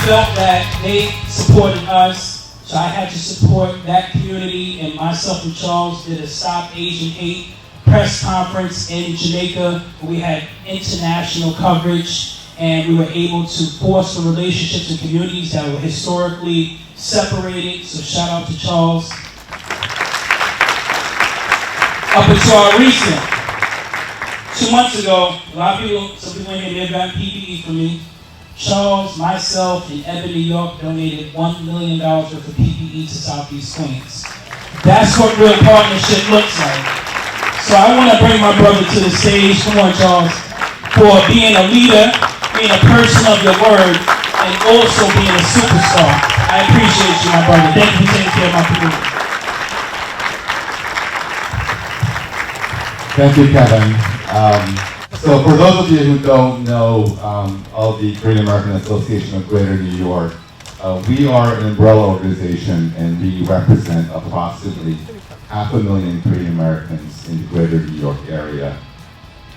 felt that they supported us, so I had to support that community, and myself and Charles did a Stop Asian Hate press conference in Jamaica. We had international coverage, and we were able to foster relationships in communities that were historically separated, so shout out to Charles. Up until our recent, 2 months ago, a lot of people, some people in here may have gotten PPE from me. Charles, myself, and Evan, New York donated $1 million worth of PPE to Southeast Queens. That's what real partnership looks like. So I want to bring my brother to the stage. Come on, Charles. For being a leader, being a person of your word, and also being a superstar. I appreciate you, my brother. Thank you for taking care of my community. Thank you, Kevin. So for those of you who don't know of the Korean American Association of Greater New York, we are an umbrella organization, and we represent approximately 500,000 Korean Americans in the Greater New York area.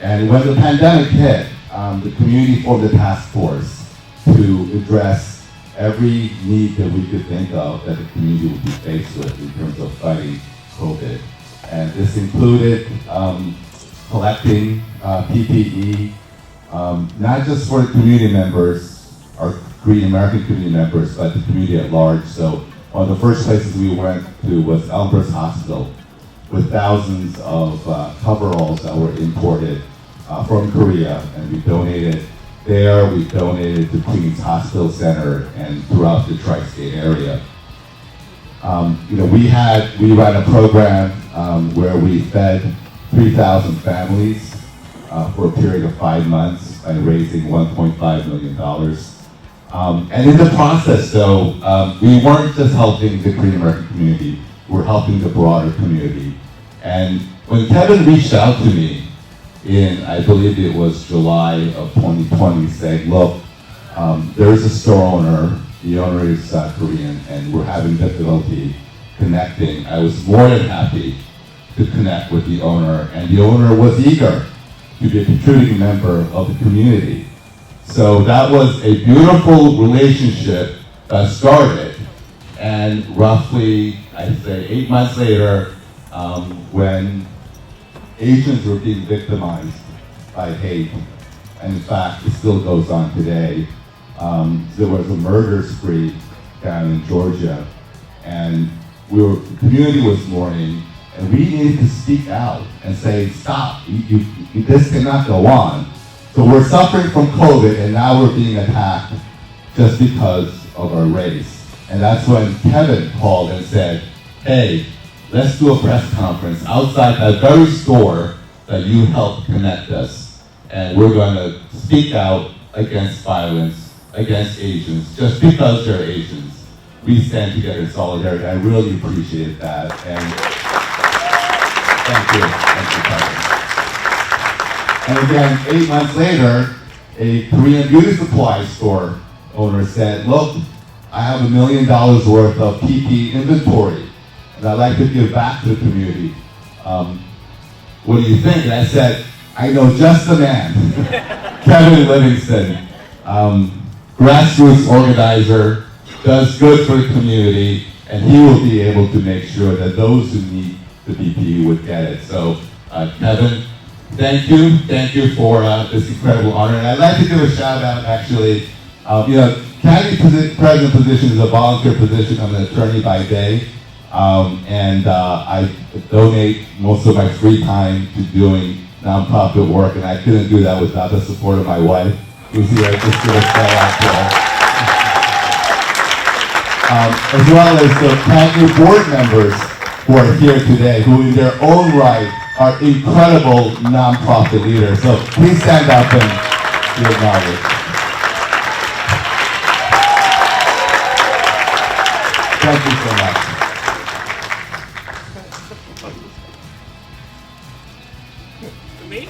And when the pandemic hit, the community formed a task force to address every need that we could think of that the community would be faced with in terms of fighting COVID. And this included collecting PPE, not just for the community members, our Korean American community members, but the community at large. So one of the first places we went to was Elmhurst Hospital with thousands of coveralls that were imported from Korea, and we donated there. We donated to Queens Hospital Center and throughout the tri-state area. We ran a program where we fed 3,000 families for a period of 5 months by raising $1.5 million. And in the process, though, we weren't just helping the Korean American community, we were helping the broader community. And when Kevin reached out to me in, I believe it was July of 2020, saying, look, there's a store owner, the owner is Korean, and we're having difficulty connecting. I was more than happy to connect with the owner, and the owner was eager to be a contributing member of the community. So that was a beautiful relationship that started, and roughly, I'd say 8 months later, when Asians were being victimized by hate, and in fact, it still goes on today, there was a murder spree down in Georgia, and the community was mourning, and we needed to speak out and say, stop, this cannot go on. So we're suffering from COVID, and now we're being attacked just because of our race. And that's when Kevin called and said, hey, let's do a press conference outside that very store that you helped connect us. And we're going to speak out against violence against Asians just because they're Asians. We stand together in solidarity. I really appreciate that. And thank you, Kevin. And again, 8 months later, a Korean beauty supply store owner said, look, I have $1 million worth of PPE inventory, and I'd like to give back to the community. What do you think? And I said, I know just the man, Kevin Livingston, grassroots organizer, does good for the community, and he will be able to make sure that those who need the PPE would get it. So, Kevin, thank you for this incredible honor. And I'd like to give a shout out, actually. County president position is a volunteer position. I'm an attorney by day, and I donate most of my free time to doing nonprofit work, and I couldn't do that without the support of my wife, who's here. Just give a shout out to her. As well as the county board members who are here today, who in their own right are incredible nonprofit leaders. So please stand up and be acknowledged. Thank you so much. Me?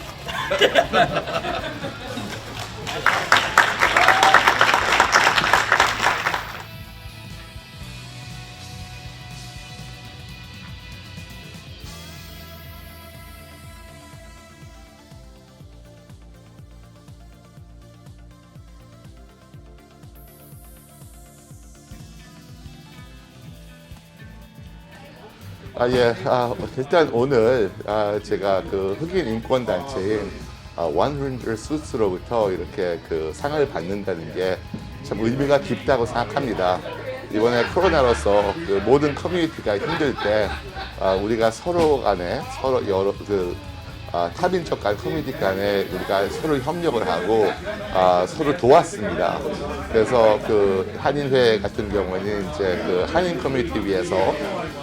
일단 오늘 제가 그 흑인 인권단체인 100SUITS로부터 이렇게 그 상을 받는다는 게 참 의미가 깊다고 생각합니다. 이번에 코로나로서 그 모든 커뮤니티가 힘들 때 우리가 서로 간에 서로 여러 타민족 간 커뮤니티 간에 우리가 서로 협력을 하고 서로 도왔습니다. 그래서 그 한인회 같은 경우에는 이제 그 한인 커뮤니티 위해서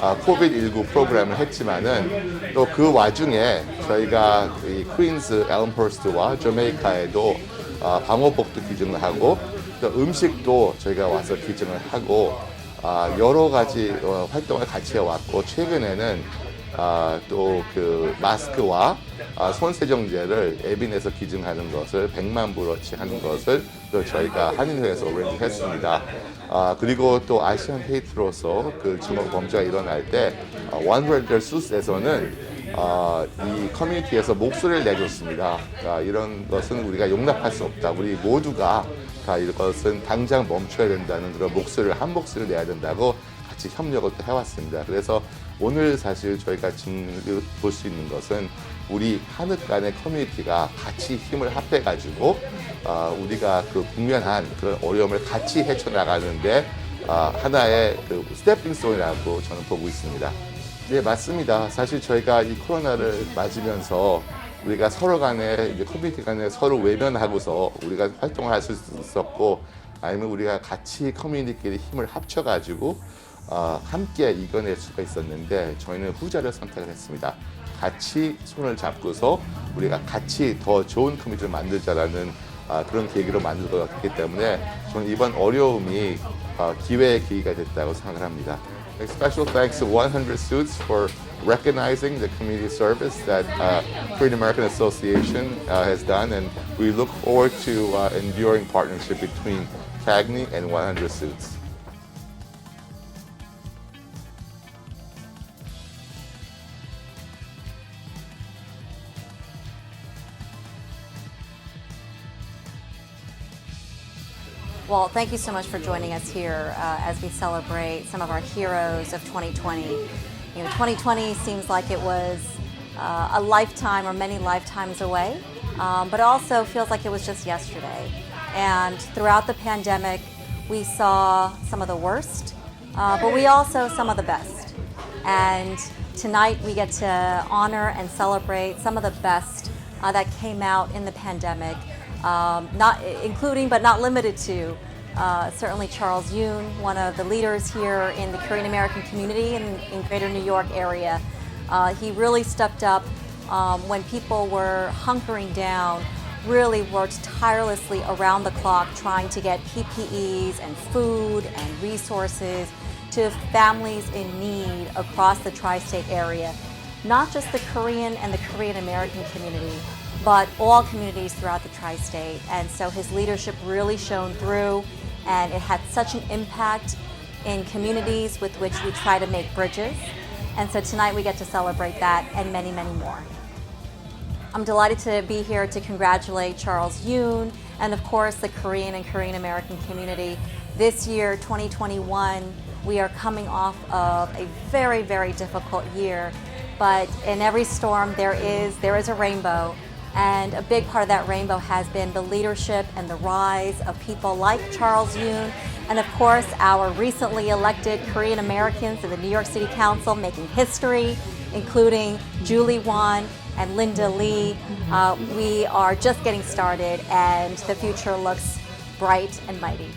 코비드19 프로그램을 했지만은 또 그 와중에 저희가 이 퀸즈 엘մ허스트와 저메이카에도 방호복도 기증을 하고 또 음식도 저희가 와서 기증을 하고 여러 가지 활동을 같이 해왔고 최근에는 또 그 마스크와 손세정제를 에빈에서 기증하는 것을 100만 불어치 하는 것을 또 저희가 한인회에서 오렌지 했습니다. 그리고 또 아시안 헤이트로서 그 증오범죄가 일어날 때 100SUITS에서는 이 커뮤니티에서 목소리를 내줬습니다. 이런 것은 우리가 용납할 수 없다. 우리 모두가 이것은 당장 멈춰야 된다는 그런 목소리를 한 목소리를 내야 된다고 같이 협력을 또 해왔습니다. 그래서 오늘 사실 저희가 볼 수 있는 것은 우리 하늘 간의 커뮤니티가 같이 힘을 합해가지고 우리가 그 국면한 그런 어려움을 같이 헤쳐나가는데 하나의 그 스태핑스톤이라고 저는 보고 있습니다. 네, 맞습니다. 사실 저희가 이 코로나를 맞으면서 우리가 서로 간에 이제 커뮤니티 간에 서로 외면하고서 우리가 활동을 할 수 있었고 아니면 우리가 같이 커뮤니티끼리 힘을 합쳐가지고 함께 이겨낼 수가 있었는데 저희는 후자를 선택을 했습니다. 같이 손을 잡고서 우리가 같이 더 좋은 커뮤니티를 만들자라는 그런 계기로 만들어졌기 때문에 저는 이번 어려움이 기회의 계기가 됐다고 생각을 합니다. Special thanks to 100SUITS for recognizing the community service that Korean American Association has done, and we look forward to enduring partnership between CAGNY and 100SUITS. Well, thank you so much for joining us here as we celebrate some of our heroes of 2020. You know, 2020 seems like it was a lifetime or many lifetimes away, but also feels like it was just yesterday. And throughout the pandemic, we saw some of the worst, but we also some of the best. And tonight we get to honor and celebrate some of the best that came out in the pandemic. Not including but not limited to certainly Charles Yoon, one of the leaders here in the Korean American community in greater New York area. He really stepped up when people were hunkering down, really worked tirelessly around the clock trying to get PPEs and food and resources to families in need across the tri-state area. Not just the Korean and the Korean American community, but all communities throughout the tri-state. And so his leadership really shone through, and it had such an impact in communities with which we try to make bridges. And so tonight we get to celebrate that and many, many more. I'm delighted to be here to congratulate Charles Yoon and of course the Korean and Korean American community. This year, 2021, we are coming off of a very, very difficult year, but in every storm there is a rainbow. And a big part of that rainbow has been the leadership and the rise of people like Charles Yoon, and of course our recently elected Korean Americans in the New York City Council making history, including Julie Won and Linda Lee. We are just getting started and the future looks bright and mighty.